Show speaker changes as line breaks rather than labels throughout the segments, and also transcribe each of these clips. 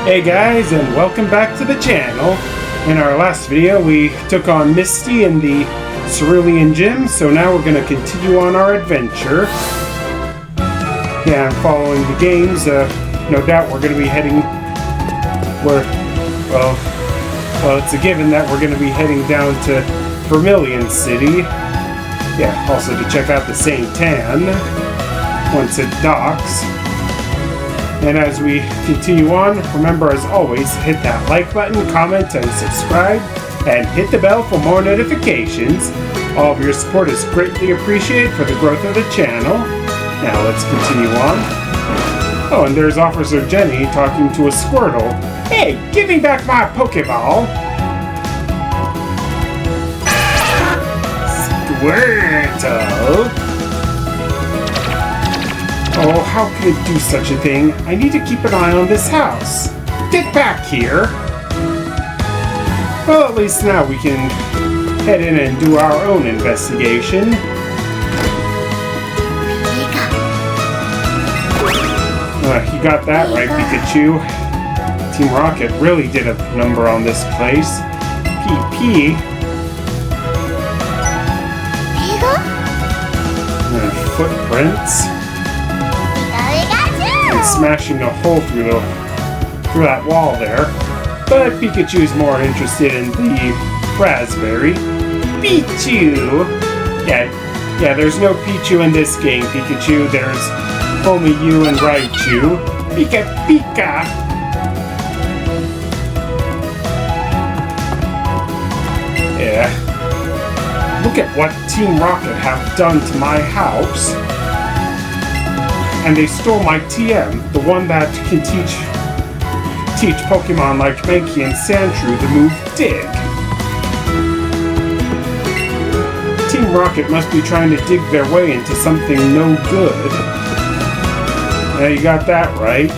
Hey guys, and welcome back to the channel. In our last video, we took on Misty in the Vermillion gym, so now we're going to continue on our adventure. Yeah, I'm following the games. No doubt we're going to be heading well, it's a given that we're going to be heading down to Vermillion City. Yeah, also to check out the St. Anne once it docks. And as we continue on, remember as always, hit that like button, comment, and subscribe, and hit the bell for more notifications. All of your support is greatly appreciated for the growth of the channel. Now let's continue on. Oh, and there's Officer Jenny talking to a Squirtle. Hey, give me back my Pokeball! Squirtle! Oh, how could it do such a thing? I need to keep an eye on this house. Get back here! Well, at least now we can head in and do our own investigation. You got that right, Pikachu. Team Rocket really did a number on this place. PP. Footprints. And smashing a hole through that wall there. But Pikachu's more interested in the raspberry. Pichu! Yeah, there's no Pichu in this game, Pikachu. There's only you and Raichu. Pika Pika! Yeah. Look at what Team Rocket have done to my house. And they stole my TM, the one that can teach Pokemon like Mankey and Sandshrew the move Dig. Team Rocket must be trying to dig their way into something no good. Now you got that right.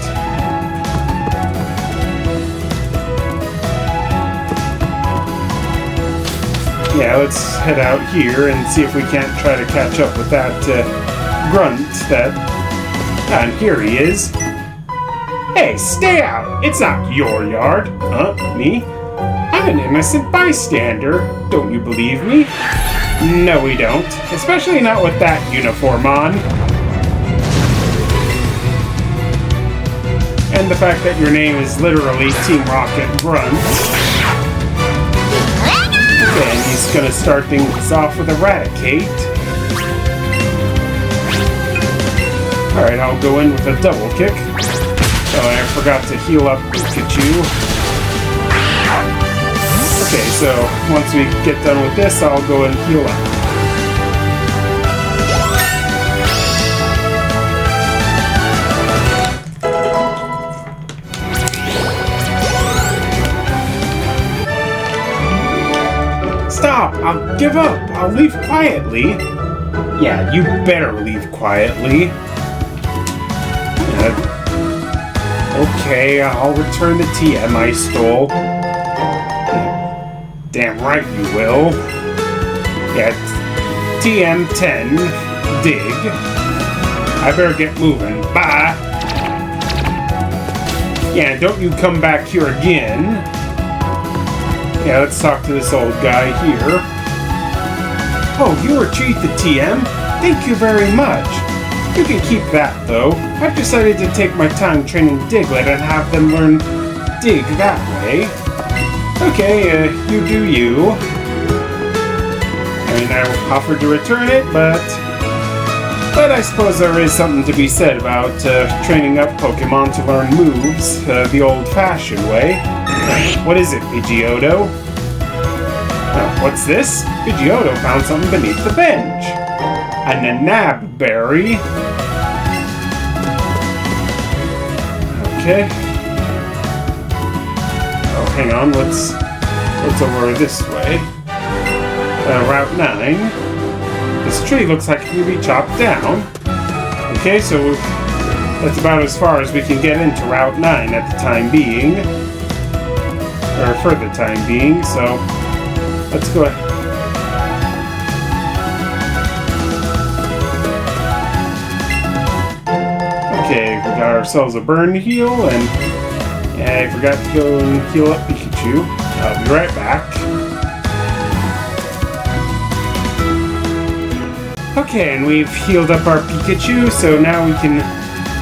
Yeah, let's head out here and see if we can't try to catch up with that grunt that... And here he is. Hey, stay out! It's not your yard. Huh? Me? I'm an innocent bystander. Don't you believe me? No, we don't. Especially not with that uniform on. And the fact that your name is literally Team Rocket Grunt. And he's gonna start things off with Eradicate. Alright, I'll go in with a double kick. Oh, and I forgot to heal up Pikachu. Okay, so once we get done with this, I'll go and heal up. Stop! I'll give up! I'll leave quietly! Yeah, you better leave quietly. Okay, I'll return the TM I stole. Damn right you will. Yeah, TM10, dig. I better get moving. Bye! Yeah, don't you come back here again. Yeah, let's talk to this old guy here. Oh, you retrieved the TM? Thank you very much. You can keep that, though. I've decided to take my time training Diglett and have them learn dig that way. Okay, you do you. I mean, I offered to return it, but I suppose there is something to be said about training up Pokemon to learn moves the old-fashioned way. What is it, Pidgeotto? Oh, what's this? Pidgeotto found something beneath the bench. A Nanab berry. Okay. Oh, hang on. Let's over this way. Route 9. This tree looks like it can be chopped down. Okay, so that's about as far as we can get into Route 9 at the time being. Or for the time being, so let's go ahead. Okay, we got ourselves a burn heal, and I forgot to go and heal up Pikachu. I'll be right back. Okay, and we've healed up our Pikachu, so now we can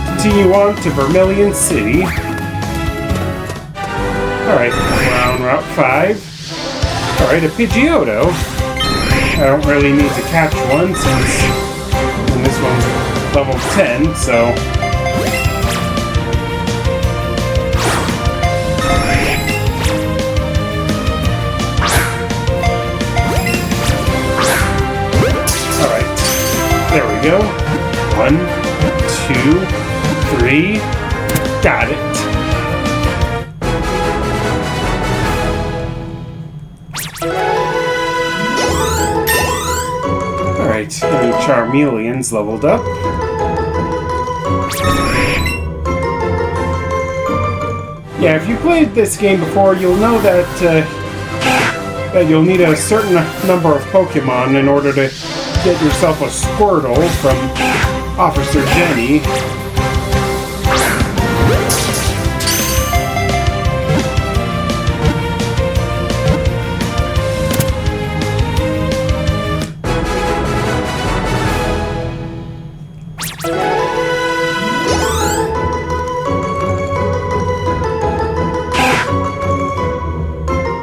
continue on to Vermillion City. Alright, we're on Route 5. Alright, a Pidgeotto. I don't really need to catch one since this one's level 10, so... Alright, there we go. 1, 2, 3, got it. Alright, and Charmeleon's leveled up. Yeah, if you played this game before, you'll know that that you'll need a certain number of Pokemon in order to get yourself a Squirtle from Officer Jenny.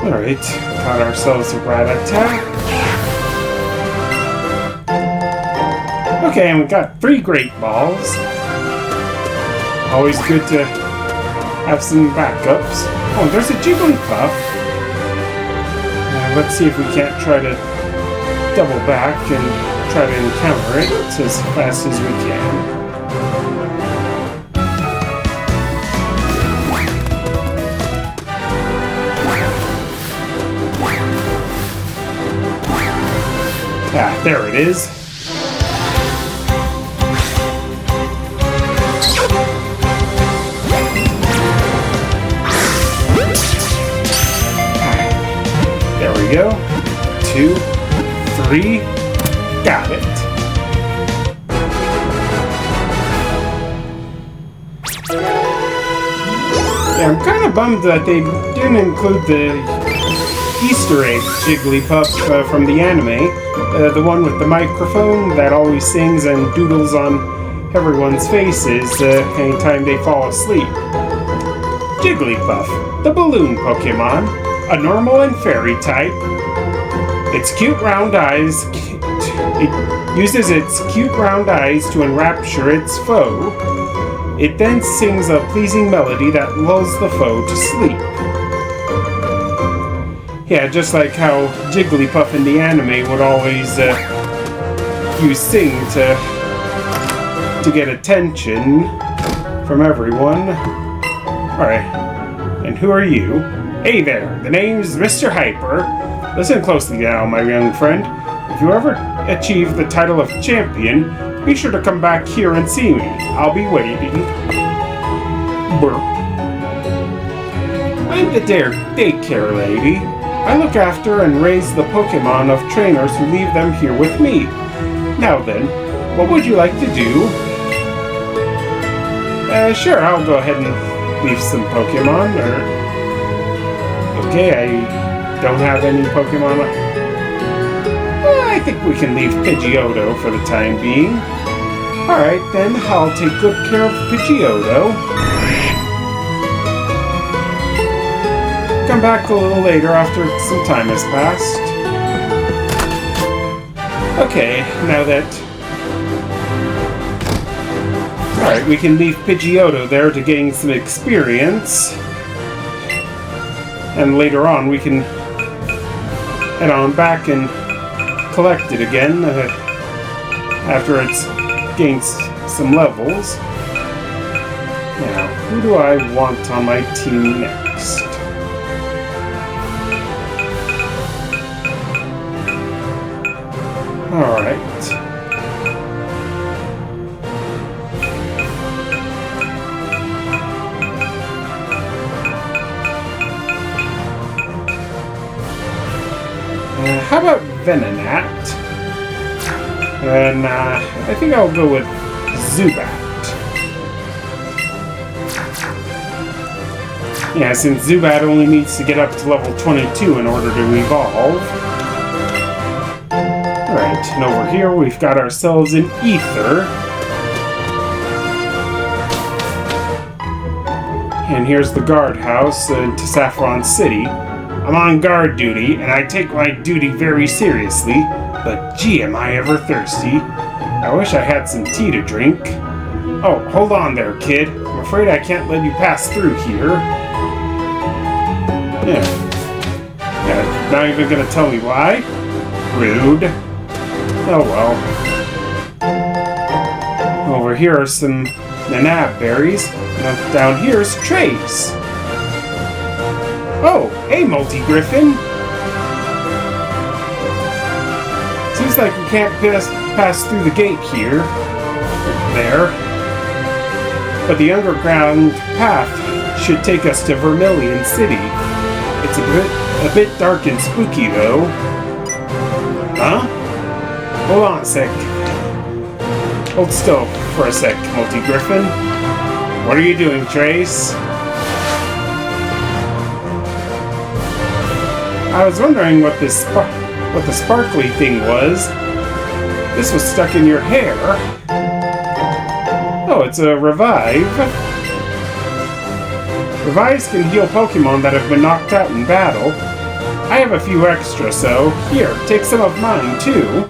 Alright, got ourselves a Rattata. Okay, and we got 3 Great Balls. Always good to have some backups. Oh, there's a Jigglypuff. Let's see if we can't try to double back and try to encounter it as fast as we can. Ah, there it is. There we go. 2, 3, got it. Yeah, I'm kind of bummed that they didn't include the Easter egg Jigglypuff from the anime. The one with the microphone that always sings and doodles on everyone's faces anytime they fall asleep. Jigglypuff, the balloon Pokemon, a normal and fairy type. Its cute round eyes, it uses its cute round eyes to enrapture its foe. It then sings a pleasing melody that lulls the foe to sleep. Yeah, just like how Jigglypuff in the anime would always use sing to get attention from everyone. Alright, and who are you? Hey there, the name's Mr. Hyper. Listen closely now, my young friend. If you ever achieve the title of champion, be sure to come back here and see me. I'll be waiting. Burp. I'm the daycare lady. I look after and raise the Pokemon of trainers who leave them here with me. Now then, what would you like to do? Sure, I'll go ahead and leave some Pokemon, Okay, I don't have any Pokemon. I think we can leave Pidgeotto for the time being. Alright, then I'll take good care of Pidgeotto. Come back a little later after some time has passed. Okay, now that... Alright, we can leave Pidgeotto there to gain some experience. And later on we can head on back and collect it again after it's gained some levels. Now, who do I want on my team next? Alright. How about Venonat? And I think I'll go with Zubat. Yeah, since Zubat only needs to get up to level 22 in order to evolve. Alright, and over here we've got ourselves an Ether. And here's the guardhouse to Saffron City. I'm on guard duty, and I take my duty very seriously, but gee, am I ever thirsty. I wish I had some tea to drink. Oh, hold on there, kid. I'm afraid I can't let you pass through here. Yeah, not even gonna tell me why? Rude. Oh well. Over here are some Nanab berries. And down here's Trace. Oh, hey, Multi-Griffin. Seems like we can't pass through the gate here. There. But the underground path should take us to Vermillion City. It's a bit dark and spooky, though. Huh? Hold on a sec. Hold still for a sec, Multi-Griffin. What are you doing, Trace? I was wondering what the sparkly thing was. This was stuck in your hair. Oh, it's a revive. Revives can heal Pokemon that have been knocked out in battle. I have a few extra, so here, take some of mine too.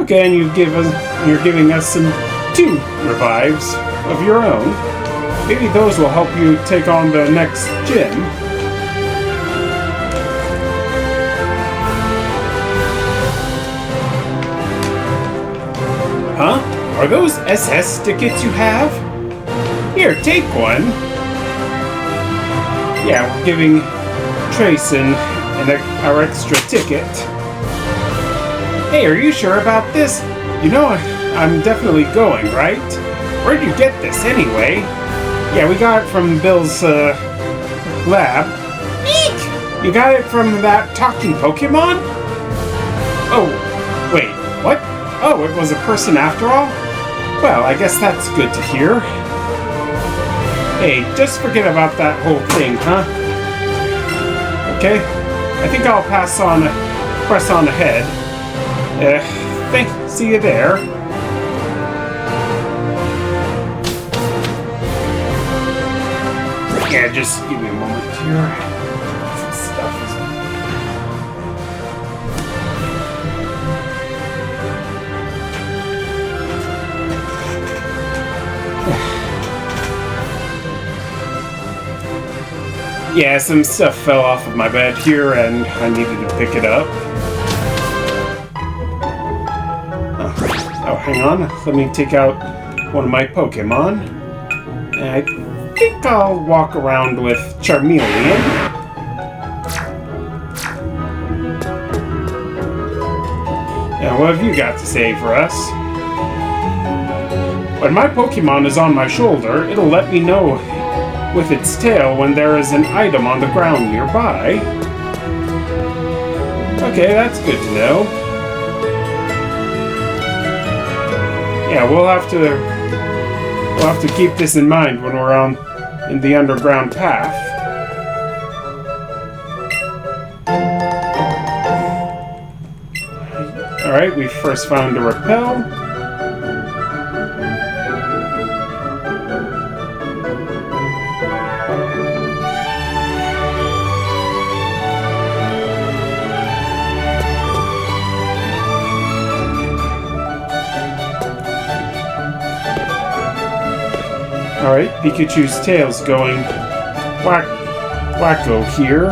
Okay, and you're giving us some 2 revives of your own. Maybe those will help you take on the next gym. Huh? Are those SS tickets you have? Here, take one. Yeah, we're giving Trace our extra ticket. Hey, are you sure about this? You know, I'm definitely going, right? Where'd you get this, anyway? Yeah, we got it from Bill's, lab. Eek! You got it from that talking Pokemon? Oh, wait, what? Oh, it was a person after all? Well, I guess that's good to hear. Hey, just forget about that whole thing, huh? Okay, I think I'll press on ahead. See you there. Yeah, just give me a moment here. Some stuff is... Yeah, some stuff fell off of my bed here and I needed to pick it up. Oh, hang on. Let me take out one of my Pokemon. And I think I'll walk around with Charmeleon. Now, what have you got to say for us? When my Pokemon is on my shoulder, it'll let me know with its tail when there is an item on the ground nearby. Okay, that's good to know. Yeah, we'll have to keep this in mind when we're in the underground path. Alright, we first found a repel. Alright, Pikachu's tail's going wacko here.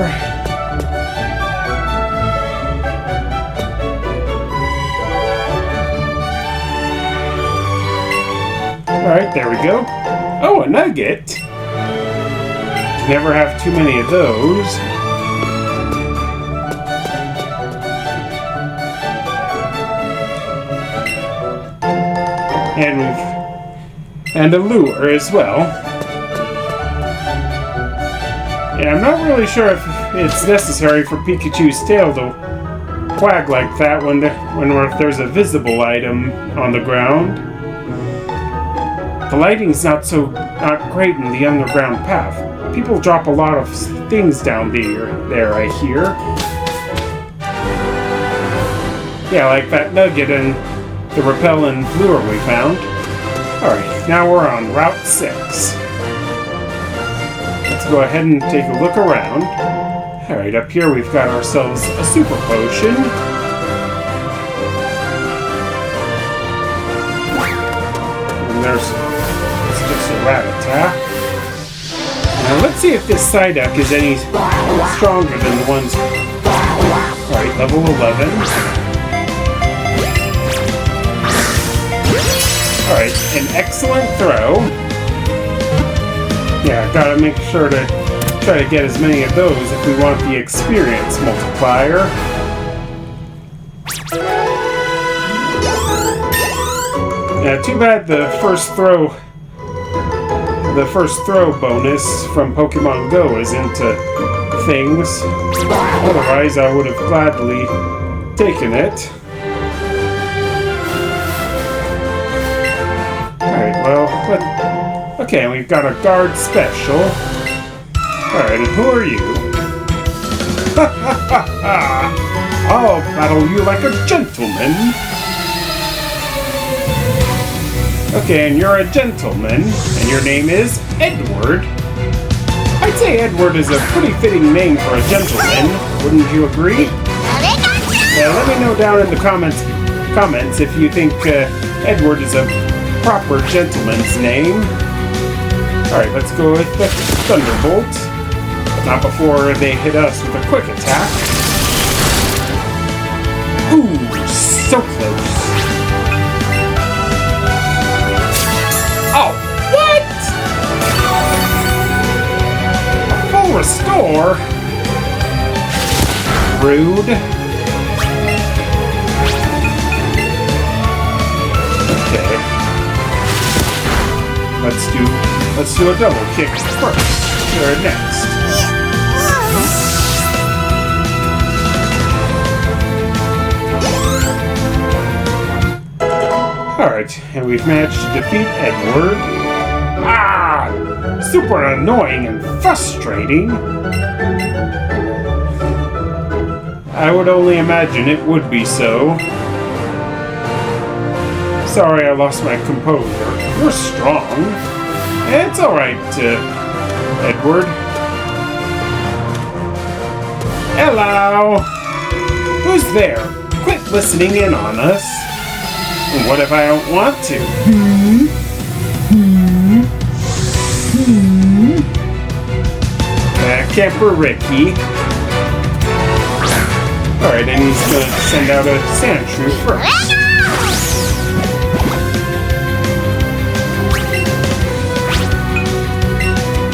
Alright, there we go. Oh, a nugget! Can never have too many of those. And a lure as well. Yeah, I'm not really sure if it's necessary for Pikachu's tail to wag like that when there's a visible item on the ground. The lighting's not so not great in the underground path. People drop a lot of things down there, I hear. Yeah, like that nugget and the repellent lure we found. Alright, now we're on Route 6. Let's go ahead and take a look around. Alright, up here we've got ourselves a super potion. And it's just a rat attack. Now let's see if this Psyduck is any stronger than the ones... Alright, level 11. Alright, an excellent throw. Yeah, gotta make sure to try to get as many of those if we want the experience multiplier. Yeah, too bad the first throw bonus from Pokemon Go is into things. Otherwise, I would have gladly taken it. Alright, well, okay, we've got a guard special. Alright, and who are you? Ha ha ha ha! I'll battle you like a gentleman. Okay, and you're a gentleman, and your name is Edward. I'd say Edward is a pretty fitting name for a gentleman, wouldn't you agree? Yeah, let me know down in the comments if you think Edward is a proper gentleman's name. Alright, let's go with the Thunderbolt. But not before they hit us with a quick attack. Ooh, so close. Oh, what? A full restore? Rude. Okay. Let's do a double kick first. Or next. Alright, and we've managed to defeat Edward. Ah! Super annoying and frustrating. I would only imagine it would be so. Sorry I lost my composure. You're strong. It's alright, Edward. Hello! Who's there? Quit listening in on us. And what if I don't want to? Camper Ricky. Alright, and he's gonna send out a Sandshrew first.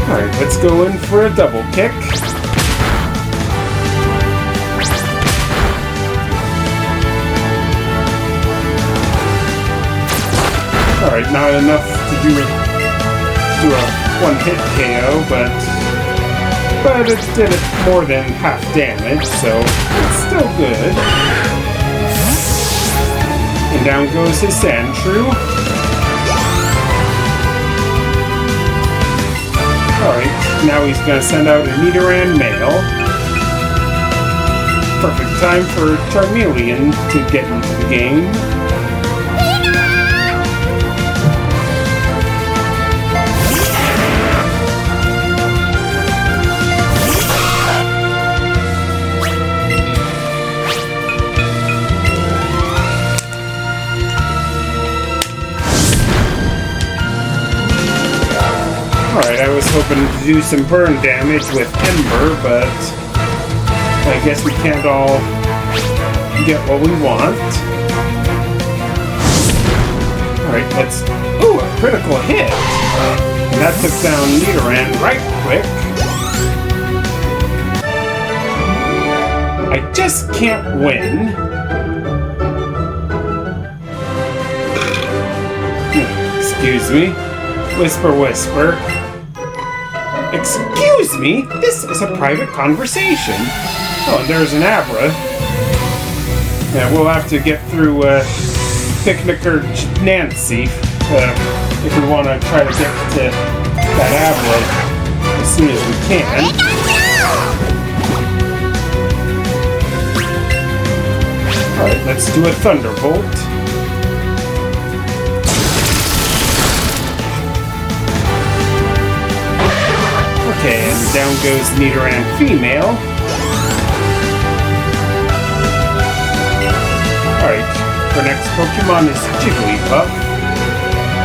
Alright, let's go in for a double kick. Alright, not enough to do a one-hit KO, but it did it more than half damage, so it's still good. And down goes his Sandshrew. Alright, now he's gonna send out a Nidoran male. Perfect time for Vermillion to get into the game. Alright, I was hoping to do some burn damage with Ember, but I guess we can't all get what we want. Alright, let's... Ooh, a critical hit! And that took down Nidoran right quick. I just can't win. Excuse me. Whisper, whisper. Excuse me? This is a private conversation. Oh, and there's an Abra. Yeah, we'll have to get through Picnicker Nancy if we want to try to get to that Abra as soon as we can. Alright, let's do a Thunderbolt. Okay, and down goes Nidoran Female. Alright, our next Pokemon is Jigglypuff.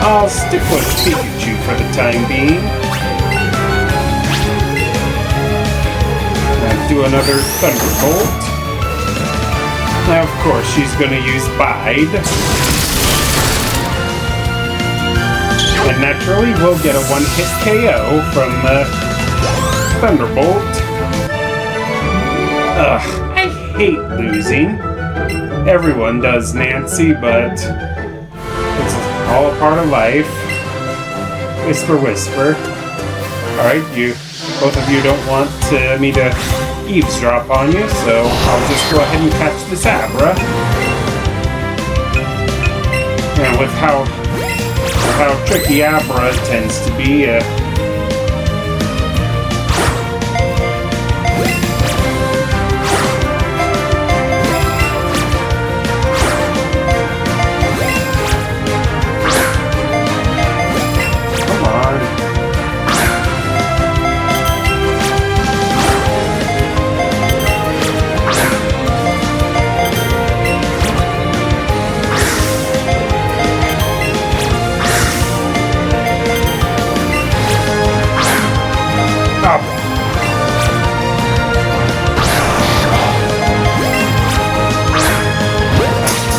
I'll stick with Pikachu for the time being. And do another Thunderbolt. Now, of course, she's going to use Bide. And naturally, we'll get a one-hit KO from Thunderbolt. Ugh, I hate losing. Everyone does, Nancy, but it's all a part of life. Whisper, whisper. Alright, both of you don't want me to eavesdrop on you, so I'll just go ahead and catch this Abra. And with how tricky Abra tends to be,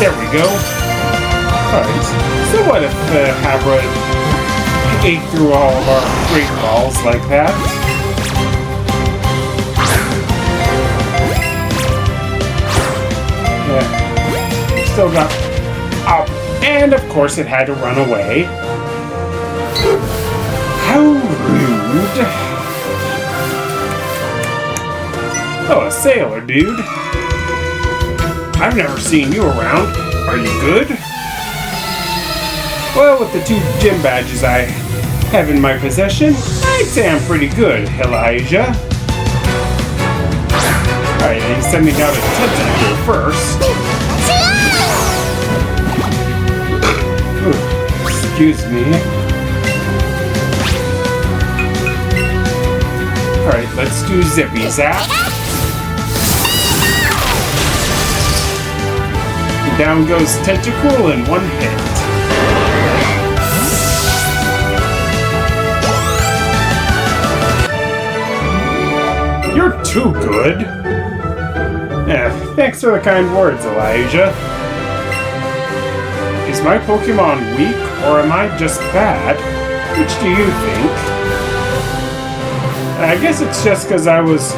there we go. Alright, so what if Abra ate through all of our Great Balls like that? Yeah, still got... Oh, and of course it had to run away. How rude. Oh, a sailor, dude. I've never seen you around. Are you good? Well, with the 2 gym badges I have in my possession, I'd say I'm pretty good, Elijah. Alright, he's sending out a Tentacle first. Ooh, excuse me. Alright, let's do Zippy Zap. Down goes Tentacle in 1 hit. You're too good. Thanks for the kind words, Elijah. Is my Pokemon weak, or am I just bad? Which do you think? I guess it's just because I was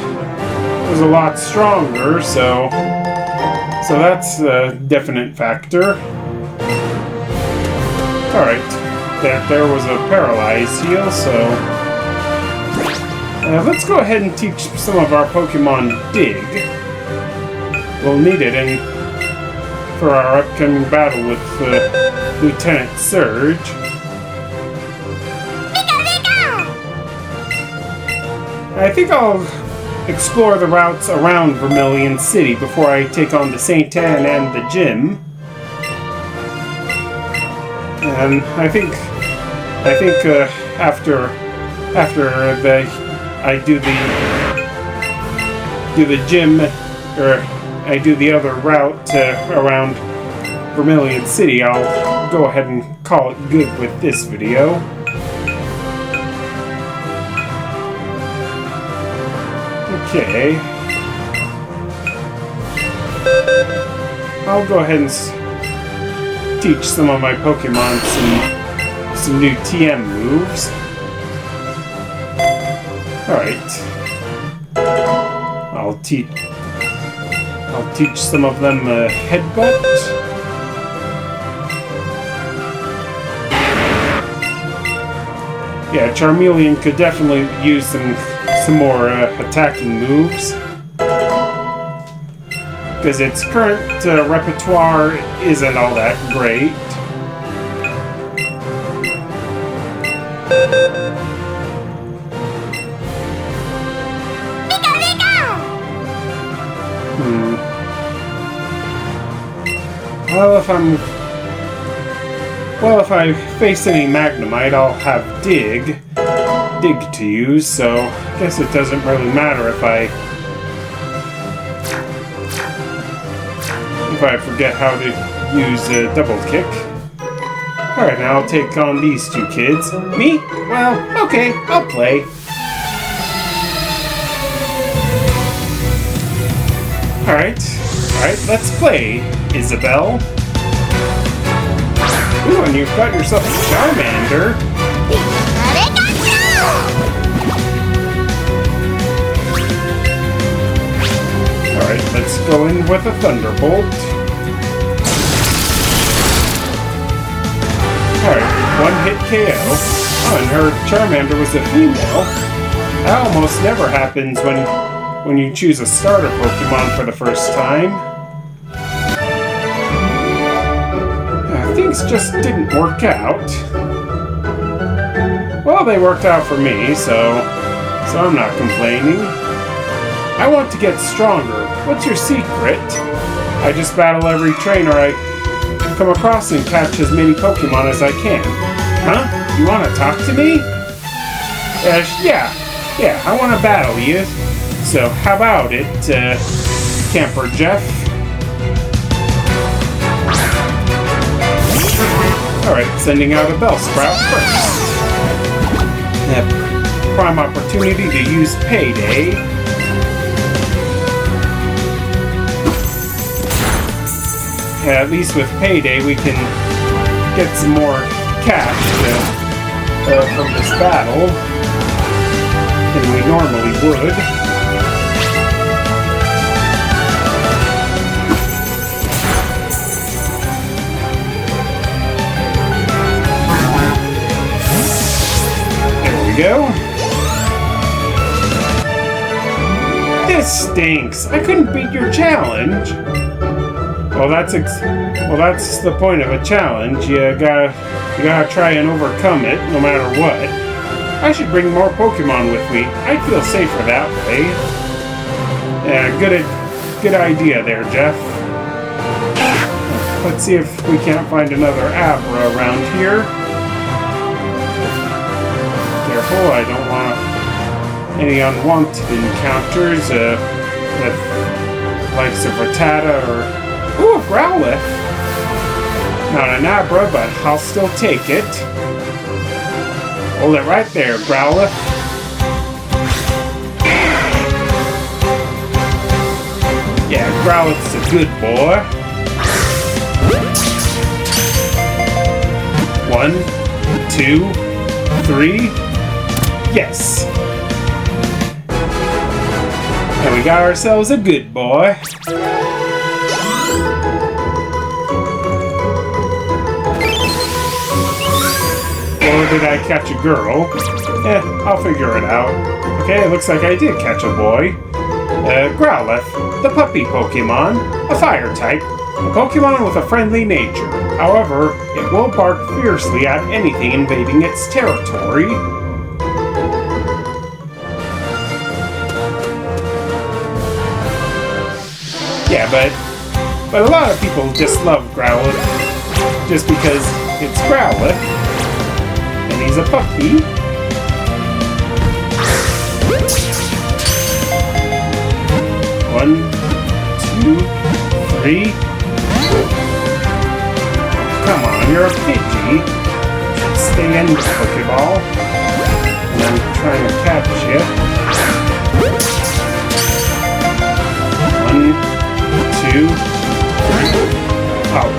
a lot stronger, so that's a definite factor. Alright, there was a Paralyze heal, so... let's go ahead and teach some of our Pokemon Dig. We'll need it for our upcoming battle with Lieutenant Surge. I think I'll explore the routes around Vermillion City before I take on the St. Anne and the gym. And I think after I do the gym, or I do the other route around Vermillion City, I'll go ahead and call it good with this video. Okay. I'll go ahead and teach some of my Pokemon some new TM moves. Alright. I'll teach some of them Headbutt. Yeah, Charmeleon could definitely use some more attacking moves, because its current repertoire isn't all that great. Well, if I face any Magnemite, I'll have Dig to use, so I guess it doesn't really matter if I forget how to use a double kick. Alright, now I'll take on these two kids. Me? Well, okay, I'll play. Alright, let's play, Isabelle. Ooh, and you've got yourself a Charmander. Alright, let's go in with a Thunderbolt. Alright, one hit KO. Oh, and her Charmander was a female. That almost never happens when you choose a starter Pokemon for the first time. Things just didn't work out. Well, they worked out for me, so I'm not complaining. I want to get stronger. What's your secret? I just battle every trainer I come across and catch as many Pokemon as I can. Huh? You want to talk to me? Yeah, I want to battle you. So, how about it, Camper Jeff? Alright, sending out a Bellsprout first. Prime opportunity to use Payday. At least with Payday we can get some more cash from this battle than we normally would. Go. This stinks. I couldn't beat your challenge. Well, that's the point of a challenge. You gotta try and overcome it, no matter what. I should bring more Pokemon with me. I'd feel safer that way. Yeah, good idea there, Jeff. Let's see if we can't find another Abra around here. Careful, I don't want any unwanted encounters with likes of Rattata or... Ooh, a Growlithe! Not an Abra, but I'll still take it. Hold it right there, Growlithe. Yeah, Growlithe's a good boy. 1, 2, 3... Yes! And we got ourselves a good boy. Or did I catch a girl? I'll figure it out. Okay, it looks like I did catch a boy. Growlithe, the puppy Pokemon, a fire type, a Pokemon with a friendly nature. However, it will bark fiercely at anything invading its territory. Yeah, but a lot of people just love Growlithe just because it's Growlithe and he's a puppy. One, 2, 3. Come on, you're a Pidgey. You should stay in the Pokeball. And I'm trying to catch you. 1, 2, 3. Oh.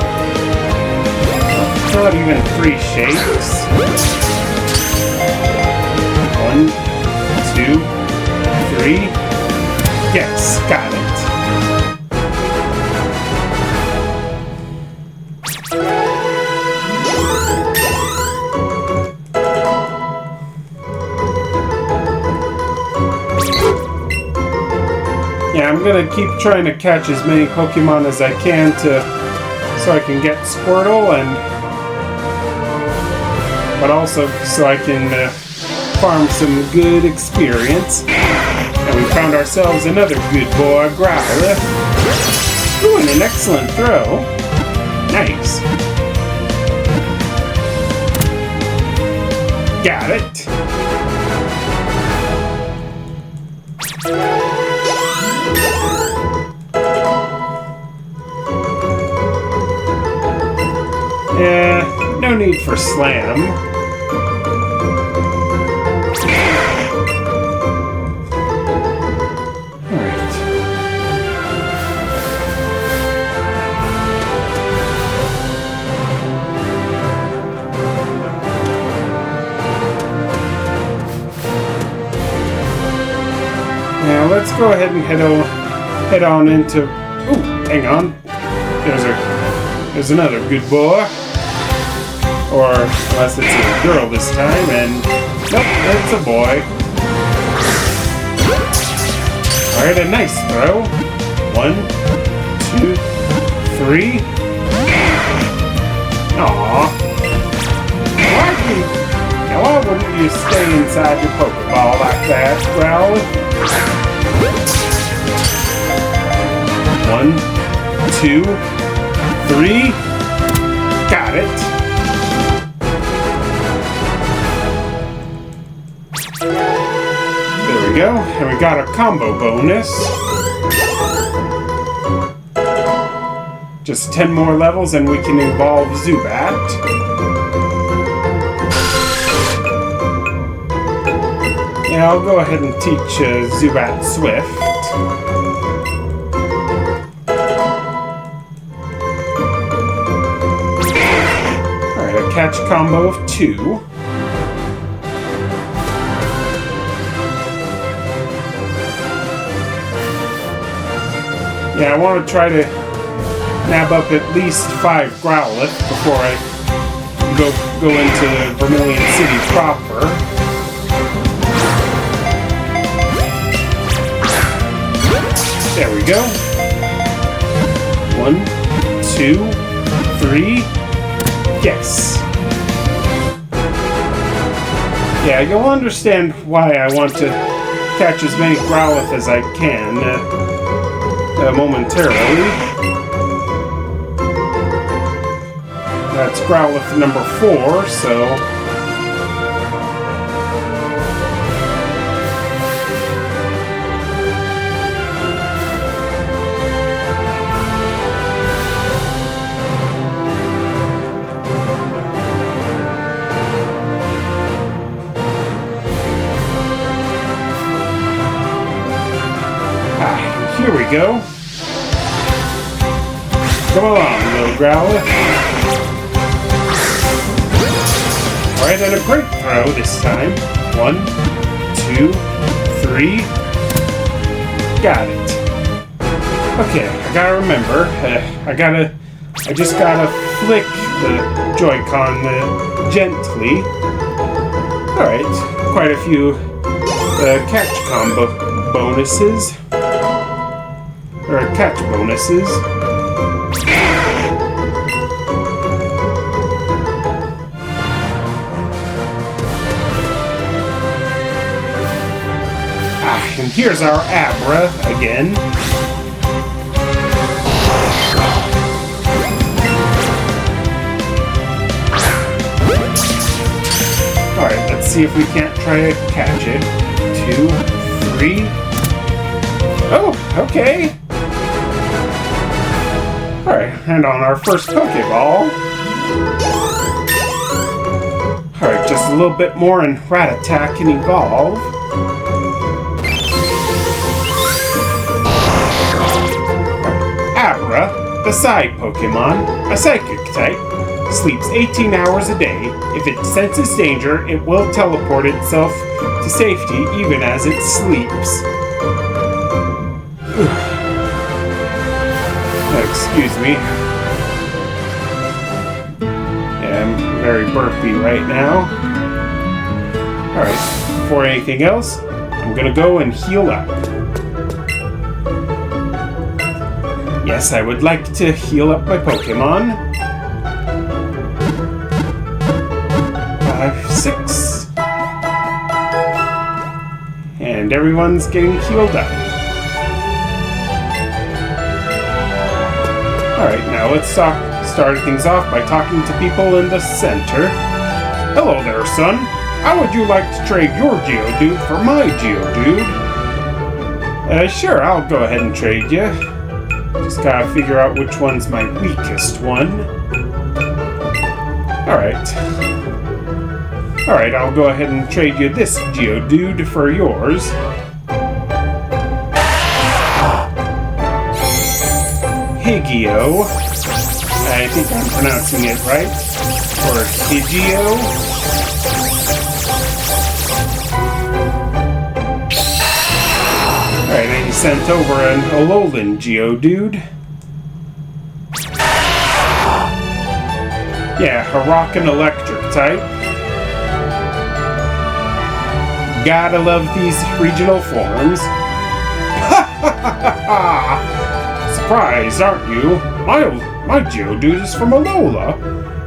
Not even 3 shakes. 1, 2, 3. Yes, got it. Yeah, I'm gonna keep trying to catch as many Pokemon as I can so I can get Squirtle, but also so I can farm some good experience. And we found ourselves another good boy, Growlithe. Ooh, and an excellent throw. nice. Got it. No need for slam. Alright. Now let's go ahead and head on into... Ooh, hang on. There's another good boy. Or, unless it's a girl this time, and... Nope, it's a boy. Alright, a nice throw. 1, 2, 3. Aww. Why wouldn't you stay inside your Pokeball like that, Growlithe? 1, 2, 3. Got it. There we go, and we got a combo bonus. Just 10 more levels and we can evolve Zubat. Yeah, I'll go ahead and teach Zubat Swift. Alright, a catch combo of 2. Yeah, I want to try to nab up at least 5 Growlithe before I go into Vermillion City proper. There we go. 1, 2, 3. Yes. Yeah, you'll understand why I want to catch as many Growlithe as I can. Momentarily. That's Growlithe number 4, so... Here we go. Come along, little Growlithe. Alright, and a great throw this time. 1, 2, 3. Got it. Okay, I gotta remember. I just gotta flick the Joy-Con gently. Alright, quite a few catch combo bonuses. Or catch bonuses. And here's our Abra again. Alright, let's see if we can't try to catch it. 2, 3. Oh, okay. Alright, and on our first Pokeball. Alright, just a little bit more and Rattata can evolve. Abra, the Psy Pokemon, a psychic type, sleeps 18 hours a day. If it senses danger, it will teleport itself to safety even as it sleeps. Excuse me. Yeah, I'm very burpy right now. Alright, before anything else, I'm gonna go and heal up. Yes, I would like to heal up my Pokemon. 5, 6. And everyone's getting healed up. Alright, now let's start things off by talking to people in the center. Hello there, son. How would you like to trade your Geodude for my Geodude? Sure, I'll go ahead and trade you. Just gotta figure out which one's my weakest one. Alright, I'll go ahead and trade you this Geodude for yours. Higio. I think I'm pronouncing it right. Or Higio. Alright, and he sent over an Alolan Geodude. Yeah, a rock and electric type. Gotta love these regional forms. Surprised, aren't you? My Geodude is from Alola.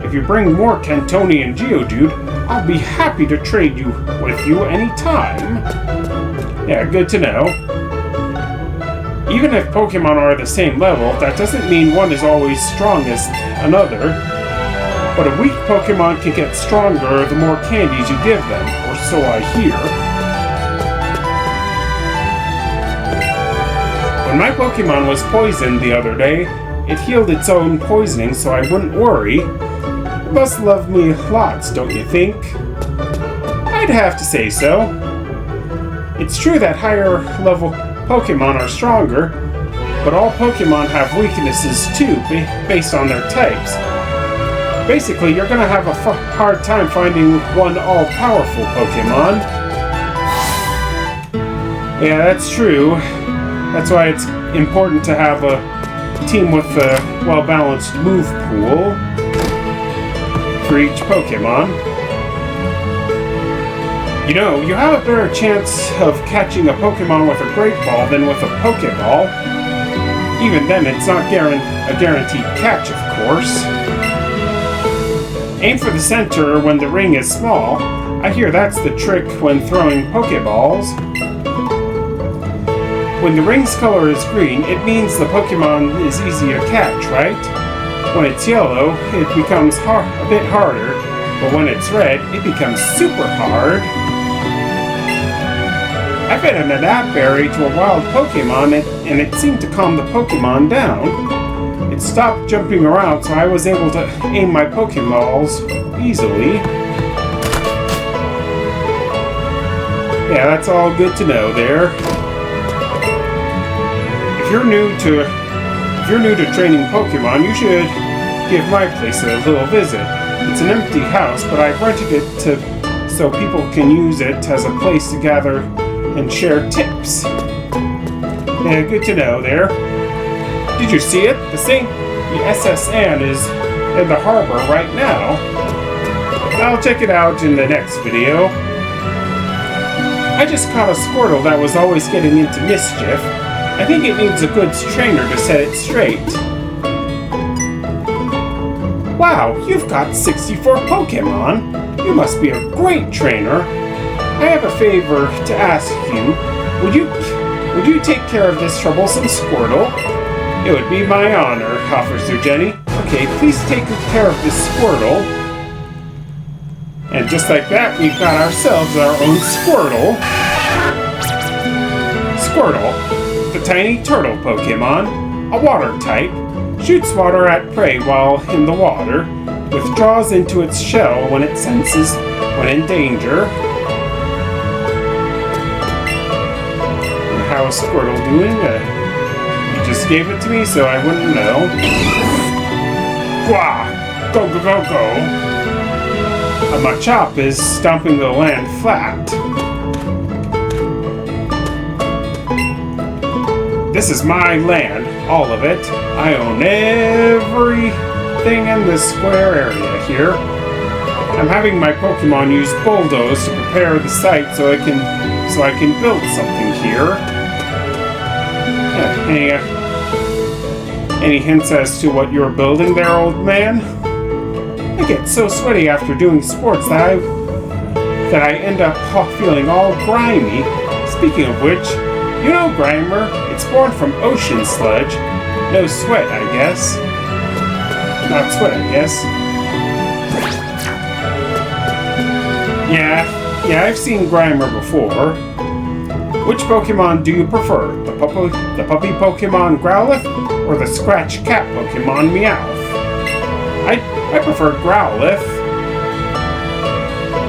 If you bring more Cantonian Geodude, I'll be happy to trade you with you anytime. Yeah, good to know. Even if Pokemon are the same level, that doesn't mean one is always strong as another. But a weak Pokemon can get stronger the more candies you give them, or so I hear. When my Pokemon was poisoned the other day, it healed its own poisoning so I wouldn't worry. It must love me lots, don't you think? I'd have to say so. It's true that higher level Pokemon are stronger, but all Pokemon have weaknesses too, based on their types. Basically, you're gonna have a hard time finding one all-powerful Pokemon. Yeah, that's true. That's why it's important to have a team with a well-balanced move pool for each Pokemon. You know, you have a better chance of catching a Pokemon with a Great Ball than with a Pokeball. Even then, it's not a guaranteed catch, of course. Aim for the center when the ring is small. I hear that's the trick when throwing Pokeballs. When the ring's color is green, it means the Pokemon is easy to catch, right? When it's yellow, it becomes a bit harder, but when it's red, it becomes super hard. I fed an Berry to a wild Pokemon, and it seemed to calm the Pokemon down. It stopped jumping around, so I was able to aim my Pokeballs easily. Yeah, that's all good to know there. If you're new to training Pokemon, you should give my place a little visit. It's an empty house, but I've rented it so people can use it as a place to gather and share tips. Yeah, good to know there. Did you see it? The SS Anne is in the harbor right now. I'll check it out in the next video. I just caught a Squirtle that was always getting into mischief. I think it needs a good trainer to set it straight. Wow, you've got 64 Pokemon. You must be a great trainer. I have a favor to ask you. Would you take care of this troublesome Squirtle? It would be my honor, Officer Jenny. Okay, please take care of this Squirtle. And just like that, we've got ourselves our own Squirtle. Squirtle, the tiny turtle Pokemon, a water type, shoots water at prey while in the water, withdraws into its shell when it senses when in danger. How's Squirtle doing? You just gave it to me so I wouldn't know. Gwa! Go, go, go, go! A Machop is stomping the land flat. This is my land, all of it. I own everything in this square area here. I'm having my Pokemon use Bulldoze to prepare the site so I can build something here. Any hints as to what you're building there, old man? I get so sweaty after doing sports that I end up feeling all grimy. Speaking of which, you know Grimer, it's born from ocean sludge. No sweat, I guess. not sweat, I guess. Yeah, I've seen Grimer before. Which Pokemon do you prefer? The puppy Pokemon Growlithe or the Scratch Cat Pokemon Meowth? I prefer Growlithe.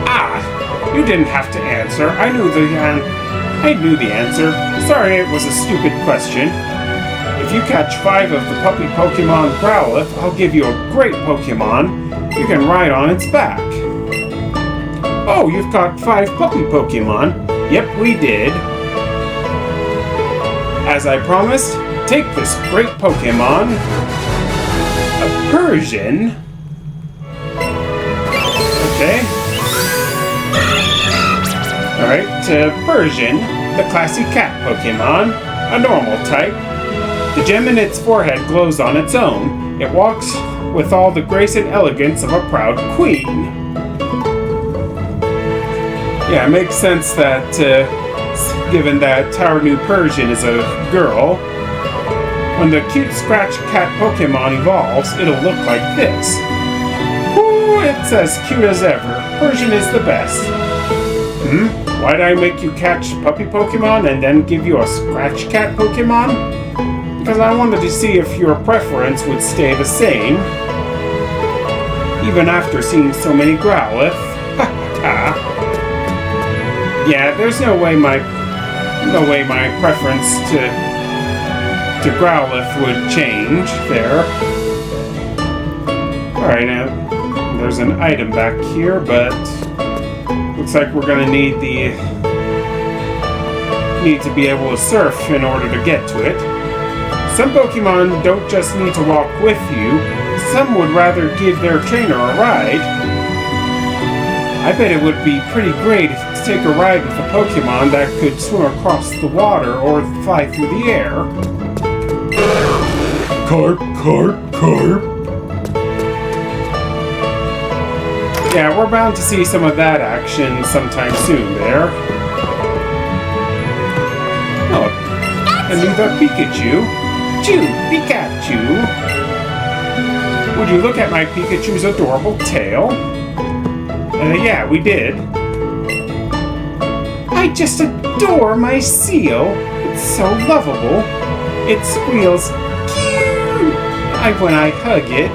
Ah, you didn't have to answer. I knew the answer. Sorry, it was a stupid question. If you catch 5 of the puppy Pokemon Growlithe, I'll give you a great Pokemon you can ride on its back. Oh, you've caught 5 puppy Pokemon. Yep, we did. As I promised, take this great Pokemon. A Persian. Okay. Alright, Persian, the classy cat Pokemon, a normal type. The gem in its forehead glows on its own. It walks with all the grace and elegance of a proud queen. Yeah, it makes sense that, given that our new Persian is a girl, when the cute Scratch Cat Pokemon evolves, it'll look like this. Ooh, it's as cute as ever. Persian is the best. Why'd I make you catch puppy Pokemon and then give you a Scratch Cat Pokemon? Because I wanted to see if your preference would stay the same, even after seeing so many Growlithe. Yeah, there's no way my preference to Growlithe would change there. Alright, now there's an item back here, but looks like we're gonna need to be able to surf in order to get to it. Some Pokemon don't just need to walk with you, some would rather give their trainer a ride. I bet it would be pretty great to take a ride with a Pokemon that could swim across the water or fly through the air. Carp. Yeah, we're bound to see some of that action sometime soon there. Oh, and you got Pikachu. Pikachu! Would you look at my Pikachu's adorable tail? Yeah, we did. I just adore my seal. It's so lovable. It squeals cute when I hug it.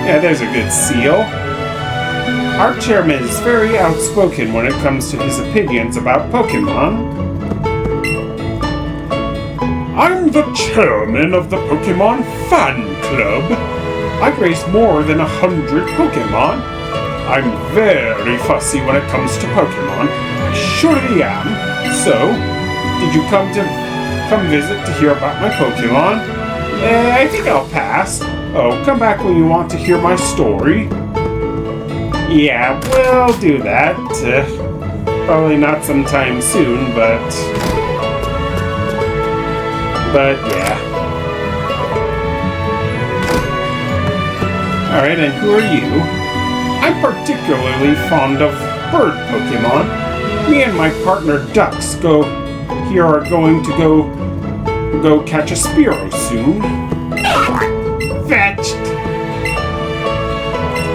Yeah, there's a good seal. Our chairman is very outspoken when it comes to his opinions about Pokemon. I'm the chairman of the Pokemon Fan Club. I've raised more than 100 Pokemon. I'm very fussy when it comes to Pokemon. I surely am. So, did you come visit to hear about my Pokemon? I think I'll pass. Oh, come back when you want to hear my story. Yeah, we'll do that. Probably not sometime soon, but yeah. Alright, and who are you? I'm particularly fond of bird Pokemon. Me and my partner Ducks are going to go catch a Spearow soon. Fetched!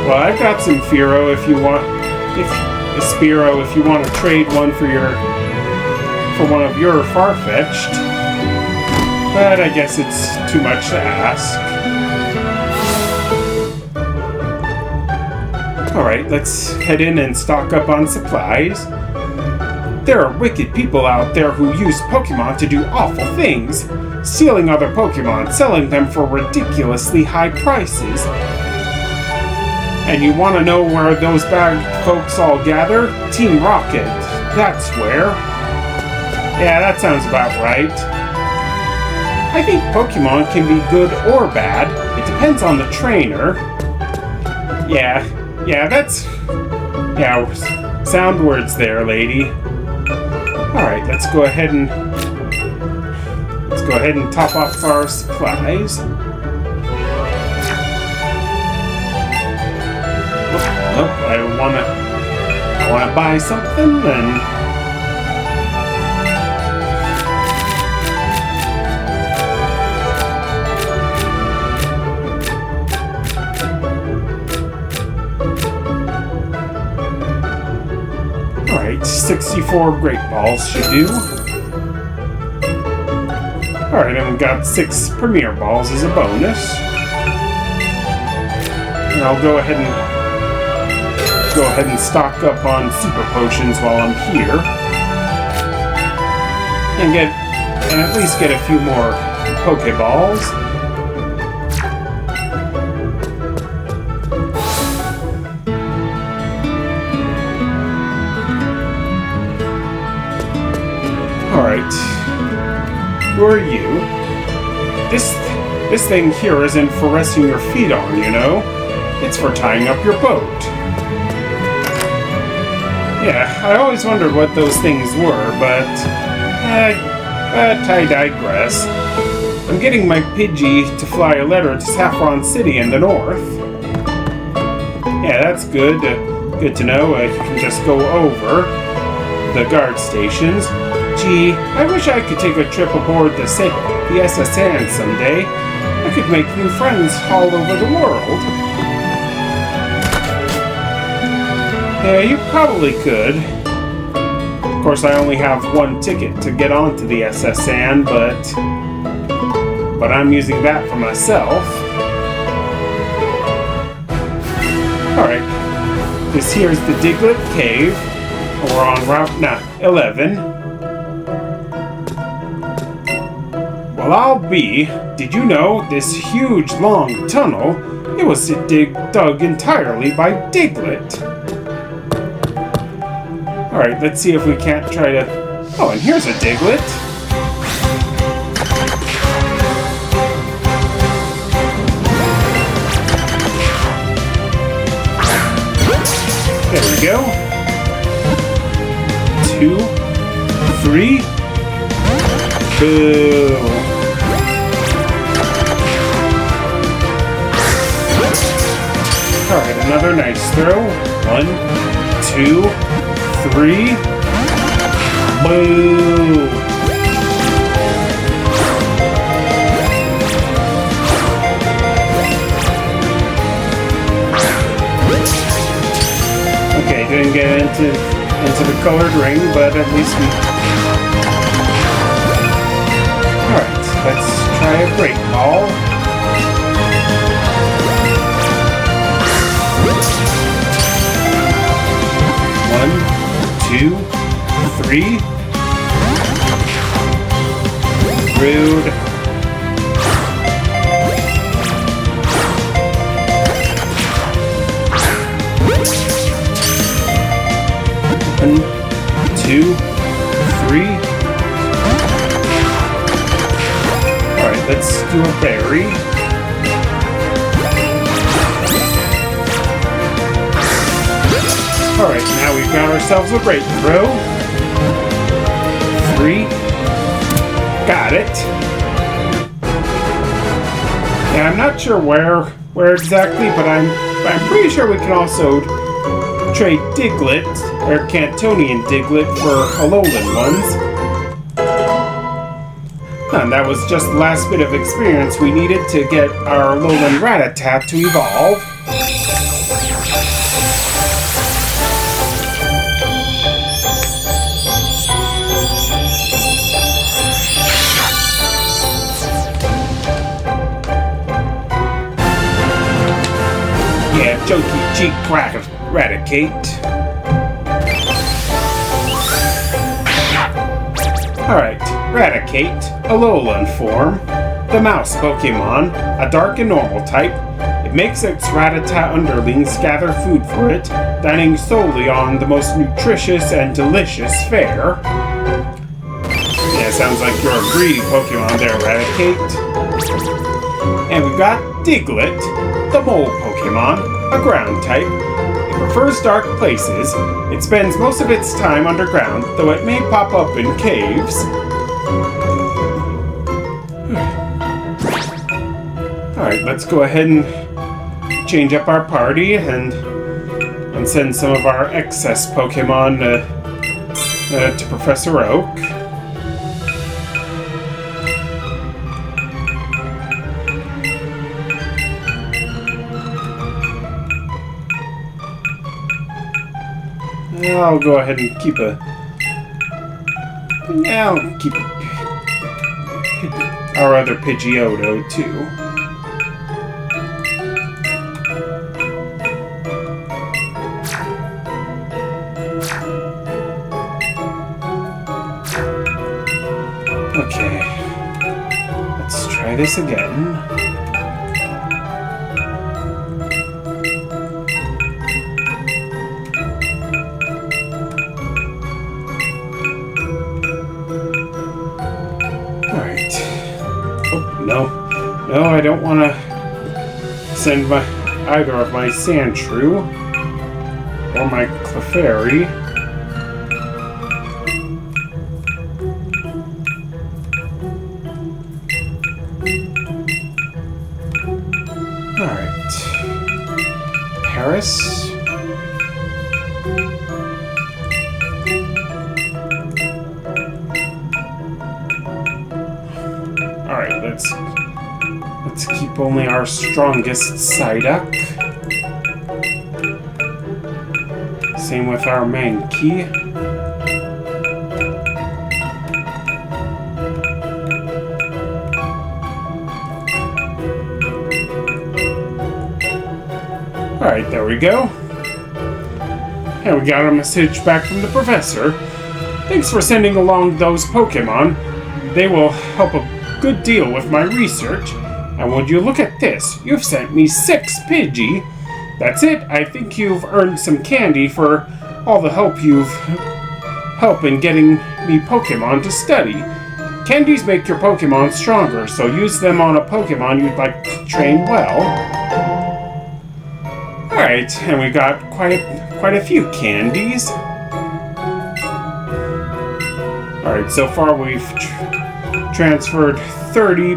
Well, I've got some Spearow if you want to trade one for one of your Farfetch'd. But I guess it's too much to ask. Alright, let's head in and stock up on supplies. There are wicked people out there who use Pokemon to do awful things, stealing other Pokemon, selling them for ridiculously high prices. And you want to know where those bad folks all gather? Team Rocket. That's where. Yeah, that sounds about right. I think Pokemon can be good or bad. It depends on the trainer. Yeah, sound words there, lady. Alright, let's go ahead and top off our supplies. I wanna buy something and 64 Great Balls should do. Alright, and we've got 6 Premier Balls as a bonus. And I'll go ahead and stock up on Super Potions while I'm here. And at least get a few more Pokeballs. Alright. Who are you? This thing here isn't for resting your feet on, you know? It's for tying up your boat. Yeah, I always wondered what those things were, but I digress. I'm getting my Pidgey to fly a letter to Saffron City in the north. Yeah, that's good. Good to know. I can just go over the guard stations. Gee, I wish I could take a trip aboard the SS Anne someday. I could make new friends all over the world. Yeah, you probably could. Of course, I only have one ticket to get onto the SS Anne, but I'm using that for myself. Alright, this here's the Diglett Cave. We're on Route 11. Well, I'll be. Did you know this huge, long tunnel? It was dug entirely by Diglett. Alright, let's see if we can't try to... Oh, and here's a Diglett. There we go. 2, 3. Boo. Alright, another nice throw. 1, 2, 3. Boo! Okay, didn't get into the colored ring, but at least we... Alright, let's try a Great Ball. One, 2, 3. Rude. One, 2, 3. Alright, let's do a berry. Alright, now we've got ourselves a breakthrough. 3. Got it. Yeah, I'm not sure where exactly, but I'm pretty sure we can also trade Diglett, or Cantonian Diglett, for Alolan ones. And that was just the last bit of experience we needed to get our Alolan Rattata to evolve. Yeah, chunky cheek Raticate. Alright, Raticate, Alolan form, the mouse Pokemon, a dark and normal type. It makes its Rattata underlings gather food for it, dining solely on the most nutritious and delicious fare. Yeah, sounds like you're a greedy Pokemon there, Raticate. And we've got Diglett, the mole Pokemon, a ground type. It prefers dark places. It spends most of its time underground, though it may pop up in caves. Alright, let's go ahead and change up our party and send some of our excess Pokemon to Professor Oak. I'll go ahead and keep a Yeah, I'll keep our other Pidgeotto, too. Okay. Let's try this again. No, I don't want to send either of my Sandshrew or my Clefairy. Alright. Paris. Alright, let's keep only our strongest Psyduck. Same with our Mankey. Alright, there we go. And we got a message back from the professor. Thanks for sending along those Pokemon. They will help a good deal with my research. And would you look at this? You've sent me 6 Pidgey. That's it. I think you've earned some candy for all the help in getting me Pokemon to study. Candies make your Pokemon stronger, so use them on a Pokemon you'd like to train well. Alright, and we got quite a few candies. Alright, so far we've transferred 30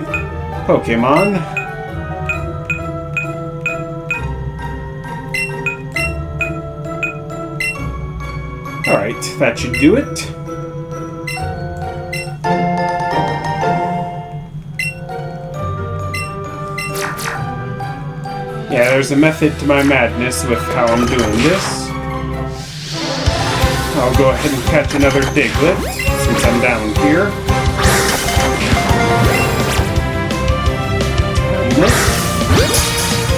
Pokemon. Alright, that should do it. Yeah, there's a method to my madness with how I'm doing this. I'll go ahead and catch another Diglett since I'm down here.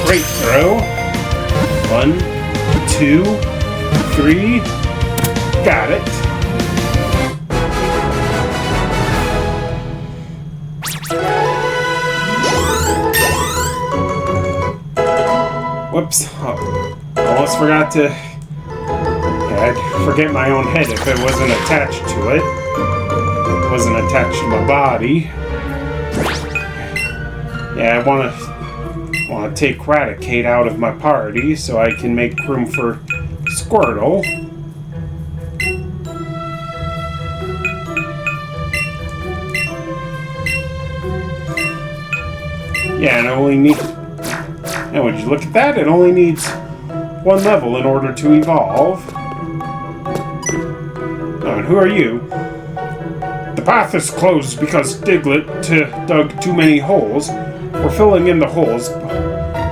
Great throw. 1, 2, 3. Got it. Whoops. Oh, almost forgot to... Yeah, I'd forget my own head if it wasn't attached to it. It wasn't attached to my body. Yeah, I want to take Raticate out of my party so I can make room for Squirtle. Yeah, and I only need... And would you look at that? It only needs 1 level in order to evolve. Oh, and who are you? The path is closed because Diglett dug too many holes. We're filling in the holes.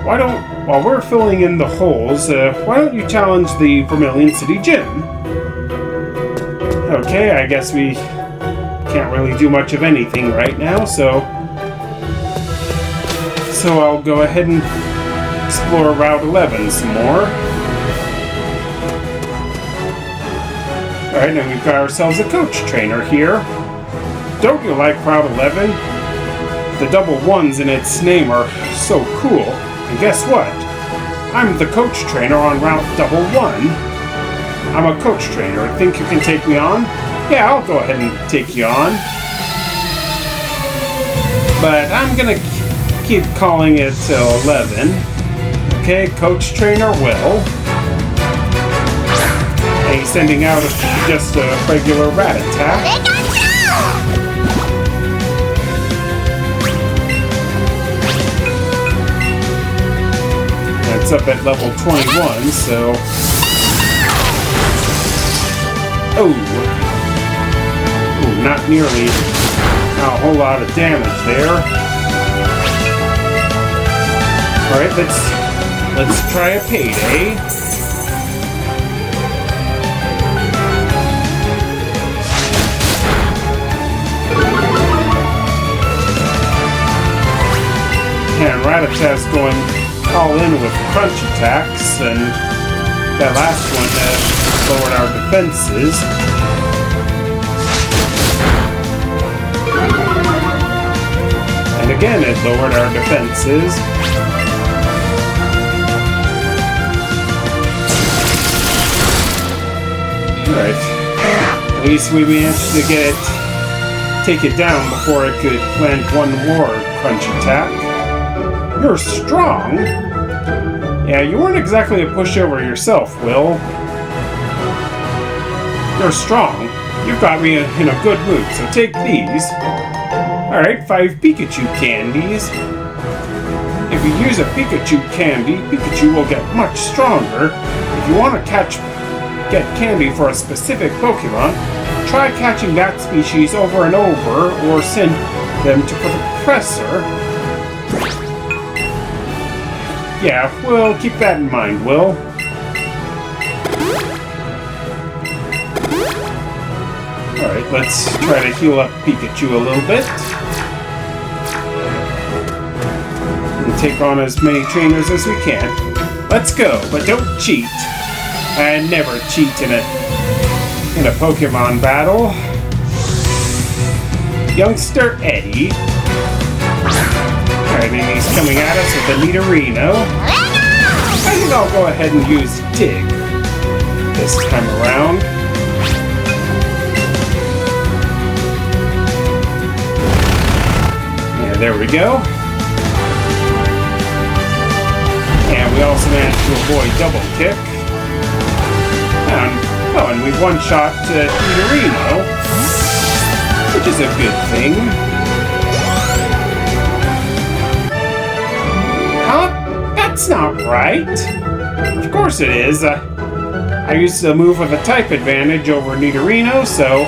While we're filling in the holes, why don't you challenge the Vermillion City Gym? Okay, I guess we can't really do much of anything right now, so I'll go ahead and explore Route 11 some more. Alright, now we've got ourselves a coach trainer here. Don't you like Route 11? The double 1s in its name are so cool. And guess what? I'm the coach trainer on Route 1. I'm a coach trainer. Think you can take me on? Yeah, I'll go ahead and take you on. But I'm gonna keep calling it 11. Okay, coach trainer Will. And he's sending out just a regular rat attack. It's up at level 21, so... Oh! Ooh, not nearly... Not a whole lot of damage there. Alright, let's try a payday. Rattata's going all in with crunch attacks, and that last one lowered our defenses. And again, it lowered our defenses. Alright. At least we managed to take it down before it could land one more crunch attack. You're strong? Yeah, you weren't exactly a pushover yourself, Will. You're strong. You've got me in a good mood, so take these. Alright, 5 Pikachu candies. If you use a Pikachu candy, Pikachu will get much stronger. If you want to get candy for a specific Pokemon, try catching that species over and over, or send them to Professor. Yeah, we'll keep that in mind, Will. Alright, let's try to heal up Pikachu a little bit. And take on as many trainers as we can. Let's go, but don't cheat. I never cheat in a Pokemon battle. Youngster Eddie. Alright, and he's coming at us with a Nidorino. I think I'll go ahead and use Dig this time around. Yeah, there we go. And we also managed to avoid double kick. And we one-shot Nidorino, which is a good thing. Huh? That's not right. Of course it is. I used the move with a type advantage over Nidorino, so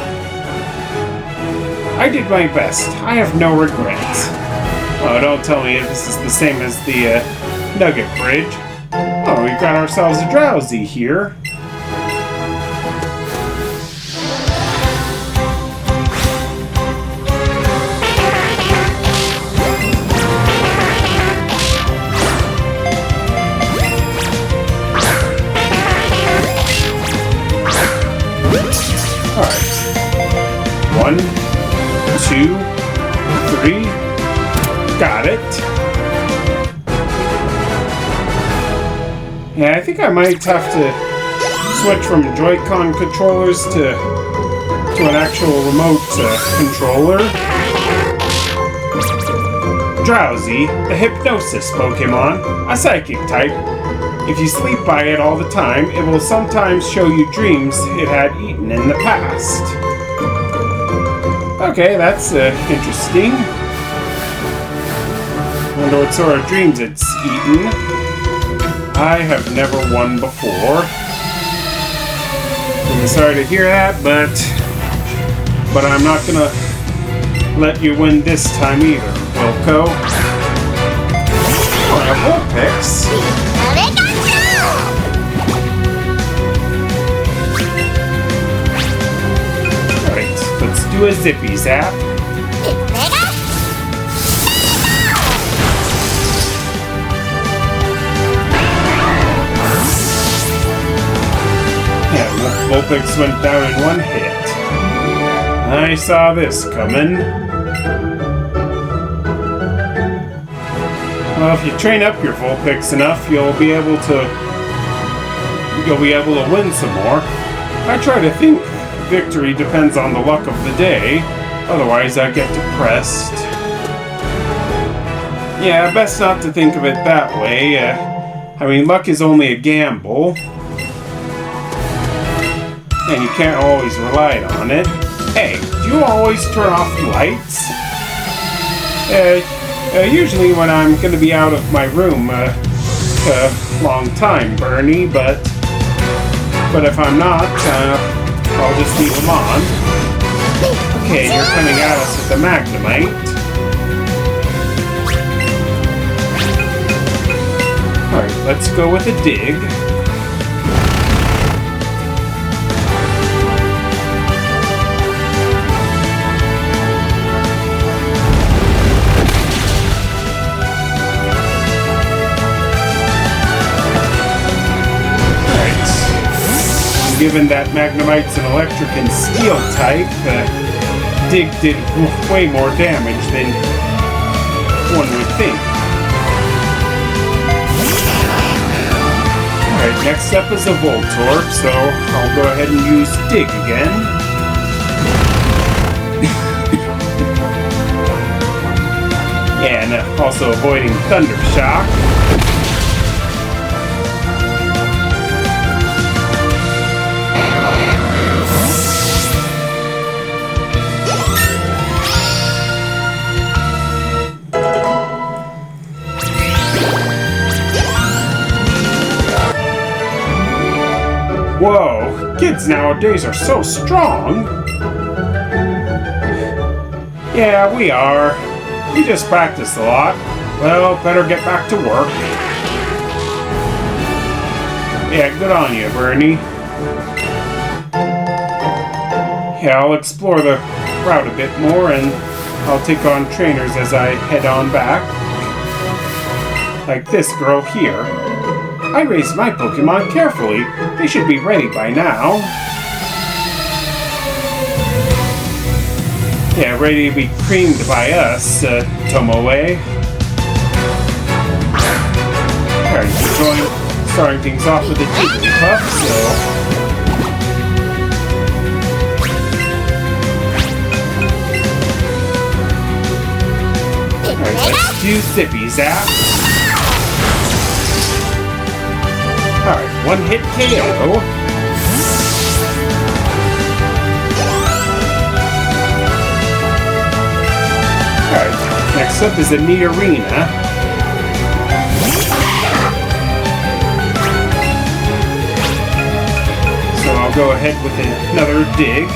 I did my best. I have no regrets. Oh, don't tell me this is the same as the Nugget Bridge. Oh, we've got ourselves a Drowsy here. Alright. 1, 2, 3. Got it. Yeah, I think I might have to switch from Joy-Con controllers to an actual remote controller. Drowsy, the Hypnosis Pokemon, a Psychic type. If you sleep by it all the time, it will sometimes show you dreams it had eaten in the past. Okay, that's interesting. Wonder what sort of dreams it's eaten. I have never won before. I'm sorry to hear that, but I'm not gonna let you win this time either, Wilco. Oh, I have Vulpix. Alright, let's do a Zippy Zap. Yeah, Vulpix went down in one hit. I saw this coming. Well, if you train up your Vulpix enough, you'll be able to win some more. I try to think victory depends on the luck of the day, otherwise I get depressed. Yeah, best not to think of it that way. I mean, luck is only a gamble, and you can't always rely on it. Hey, do you always turn off the lights? Usually when I'm gonna be out of my room a long time, Bernie, but if I'm not, I'll just leave them on. Okay, you're coming at us with the Magnemite. Alright, let's go with a Dig. Given that Magnemite's an electric and steel type, Dig did way more damage than one would think. Alright, next up is a Voltorb, so I'll go ahead and use Dig again. Yeah, and also avoiding Thunder Shock. Whoa, kids nowadays are so strong. Yeah, we are. We just practice a lot. Well, better get back to work. Yeah, good on you, Bernie. Yeah, I'll explore the route a bit more and I'll take on trainers as I head on back. Like this girl here. I raised my Pokemon carefully. They should be ready by now. Yeah, ready to be creamed by us, Tomoe. Alright, starting things off with a Jigglypuff, so... Alright, let's do Zippy Zap. Alright, one hit KO. Alright, next up is a Nidorina. So I'll go ahead with another Dig.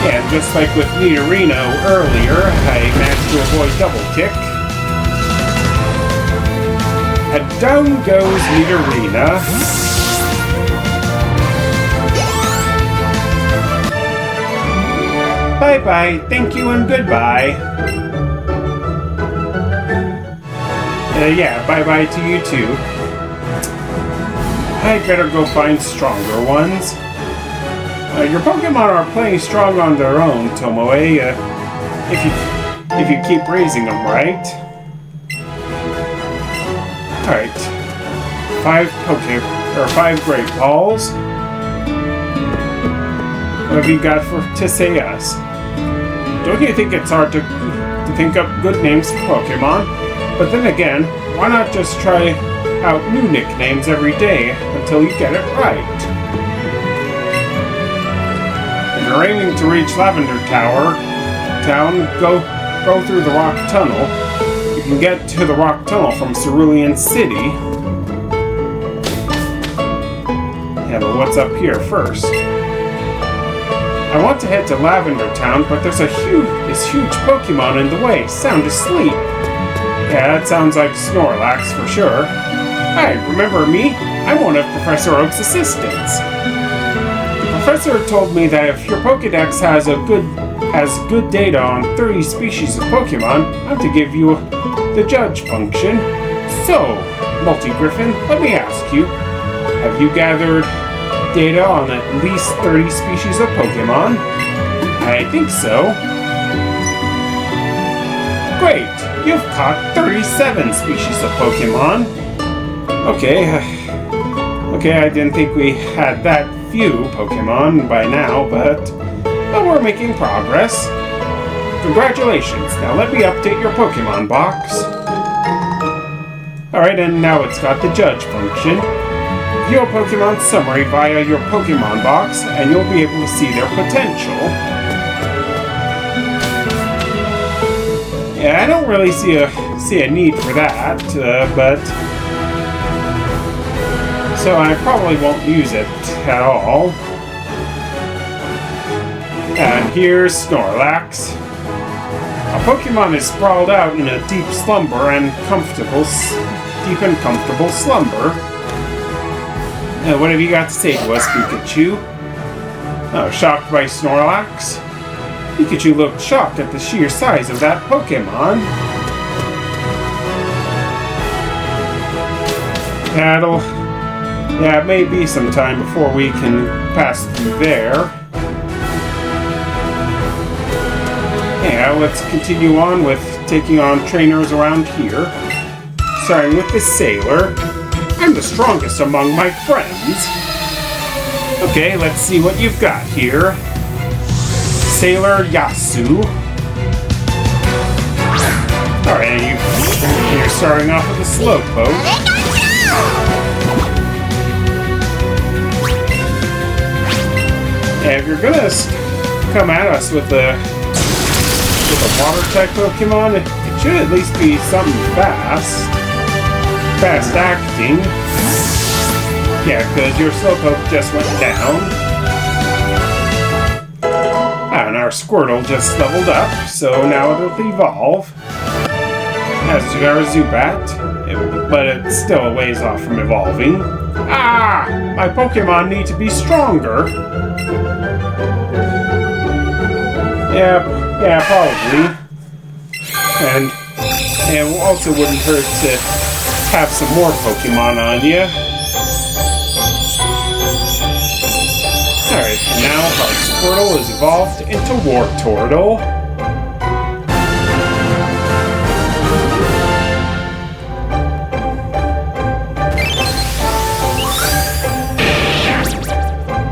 Yeah, just like with Nidorino earlier, I managed to avoid Double Kick. And down goes Nidorina. Bye-bye, thank you and goodbye. Yeah, bye-bye to you too. I'd better go find stronger ones. Your Pokemon are plenty strong on their own, Tomoe, if you keep raising them right. Alright, 5 Great Balls. What have you got to say us? Don't you think it's hard to think up good names for Pokemon? But then again, why not just try out new nicknames every day until you get it right? If you're aiming to reach Lavender Town, go through the Rock Tunnel. You can get to the Rock Tunnel from Cerulean City. Yeah, but what's up here first? I want to head to Lavender Town, but there's this huge Pokemon in the way. Sound asleep. Yeah, that sounds like Snorlax for sure. Hey, remember me? I'm one of Professor Oak's assistants. The professor told me that if your Pokedex has good data on 30 species of Pokemon, I'm to give you the judge function. So, Multi-Griffin, let me ask you, have you gathered data on at least 30 species of Pokemon? I think so. Great! You've caught 37 species of Pokemon. Okay, I didn't think we had that few Pokemon by now, but we're making progress. Congratulations! Now let me update your Pokemon box. Alright, and now it's got the judge function. View a Pokemon summary via your Pokemon box, and you'll be able to see their potential. Yeah, I don't really see a need for that, but so I probably won't use it at all. And here's Snorlax. A Pokemon is sprawled out in a deep slumber and comfortable slumber. What have you got to say to us, Pikachu? Oh, shocked by Snorlax? Pikachu looked shocked at the sheer size of that Pokemon. Yeah, it may be some time before we can pass through there. Yeah, let's continue on with taking on trainers around here. Starting with this sailor. I'm the strongest among my friends. Okay, let's see what you've got here. Sailor Yasu. Alright, you're starting off with a slowpoke. And if you're gonna come at us with a water type Pokemon, it should at least be something fast. Fast acting. Yeah, because your Slowpoke just went down. And our Squirtle just leveled up, so now it'll evolve. As to our Zubat, but it's still a ways off from evolving. Ah! My Pokemon need to be stronger. Yeah, probably. And also wouldn't hurt to have some more Pokemon on you. Alright, now our Squirtle is evolved into Wartortle.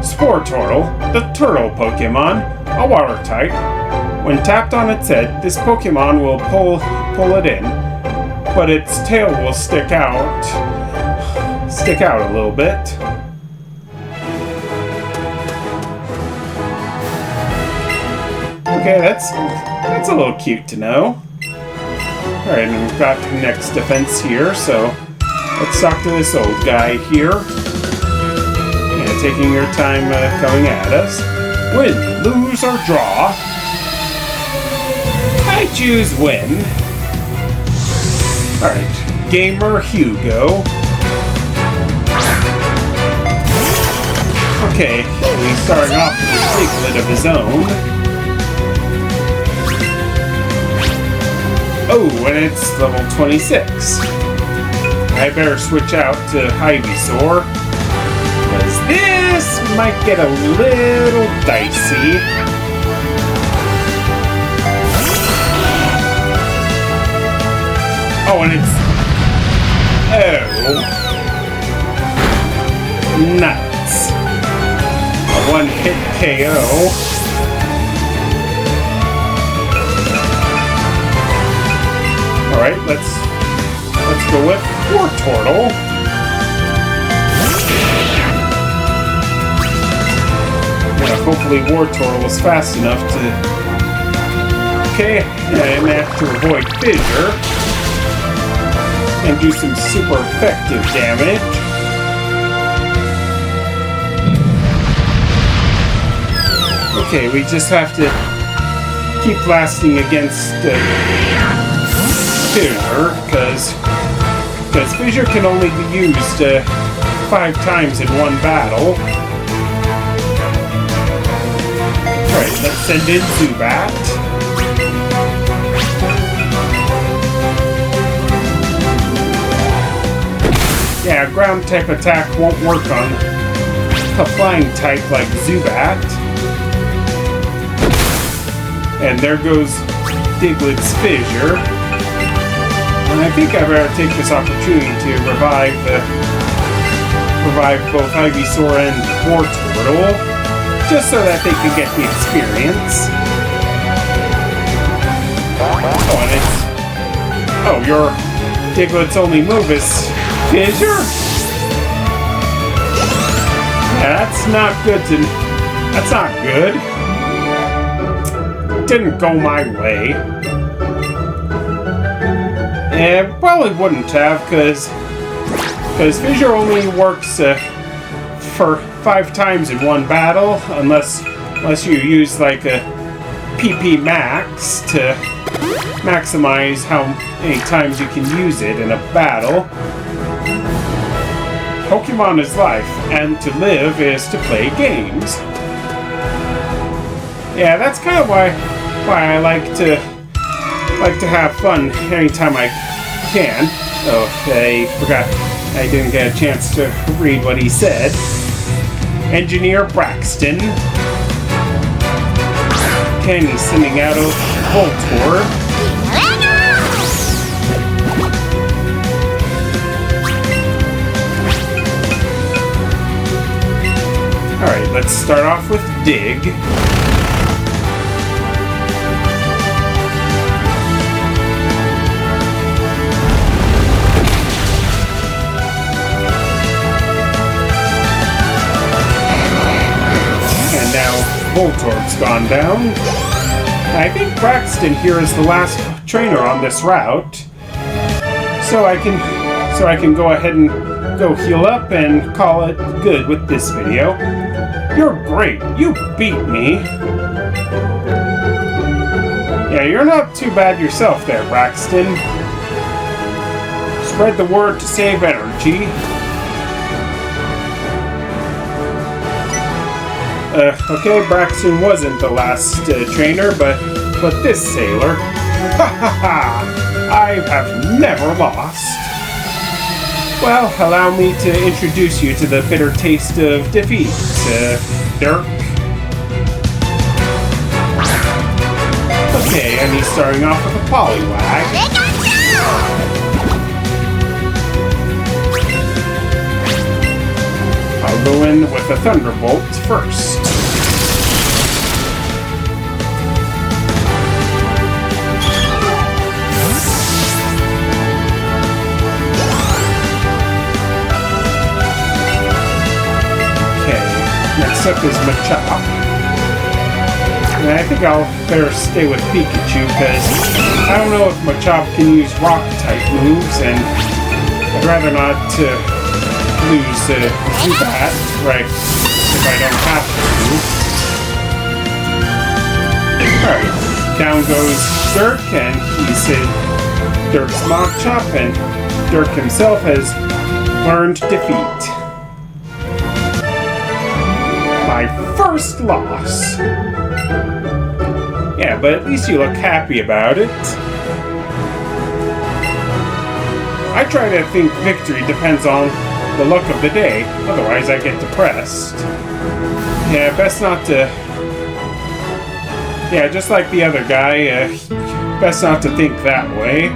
Sportortle, the turtle Pokemon, a water type. When tapped on its head, this Pokemon will pull it in, but its tail will stick out a little bit. Okay, that's a little cute to know. Alright, and we've got the next defense here, so let's talk to this old guy here. Yeah, taking your time coming at us. Win, lose, or draw. I choose win. Alright, Gamer Hugo. Okay, he's starting off with a Diglett of his own. Oh, and it's level 26. I better switch out to Ivysaur, because this might get a little dicey. Oh, and it's... Oh. Nuts. A one-hit KO. Alright, let's go with Wartortle. Yeah, hopefully Wartortle is fast enough to... Okay, I'm gonna have to avoid Fissure and do some super effective damage. Okay, we just have to keep blasting against Fissure, because Fissure can only be used 5 times in one battle. Alright, let's send in Zubat. Yeah, ground type attack won't work on a flying type like Zubat. And there goes Diglett's Fissure. And I think I better take this opportunity to revive both Ivysaur and Wartortle, just so that they can get the experience. Oh, and it's... Oh, your Diglett's only move is Fissure? Yeah, that's not good to... That's not good. Didn't go my way. It probably wouldn't have, because Fissure only works for 5 times in one battle, unless you use like a PP max to maximize how many times you can use it in a battle. Pokemon is life, and to live is to play games. Yeah, that's kind of why I like to have fun anytime I can. Oh, I forgot I didn't get a chance to read what he said. Engineer Braxton. Kenny's sending out a Voltor. Alright, let's start off with Dig. And now Voltor's gone down. I think Braxton here is the last trainer on this route. So I can go ahead and go heal up and call it good with this video. You're great. You beat me. Yeah, you're not too bad yourself there, Braxton. Spread the word to save energy. Okay, Braxton wasn't the last trainer, but this sailor. Ha ha ha! I have never lost. Well, allow me to introduce you to the bitter taste of defeat, Dirk. Okay, and he's starting off with a Poliwag. I'll go in with a Thunderbolt first. Next up is Machop. And I think I'll better stay with Pikachu because I don't know if Machop can use rock-type moves, and I'd rather not lose to that, right, if I don't have to. Alright, down goes Dirk, and he's in Dirk's Machop, and Dirk himself has learned defeat. My first loss. Yeah, but at least you look happy about it. I try to think victory depends on the luck of the day, otherwise I get depressed. Yeah, best not to... Yeah, just like the other guy, best not to think that way.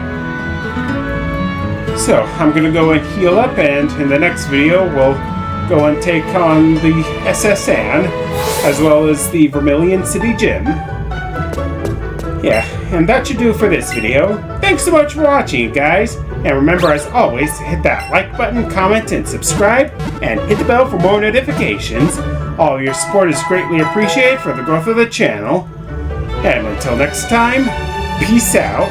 So, I'm gonna go and heal up, and in the next video, we'll go and take on the SS Anne, as well as the Vermillion City Gym. Yeah, and that should do for this video. Thanks so much for watching, guys. And remember, as always, to hit that like button, comment, and subscribe, and hit the bell for more notifications. All your support is greatly appreciated for the growth of the channel. And until next time, peace out.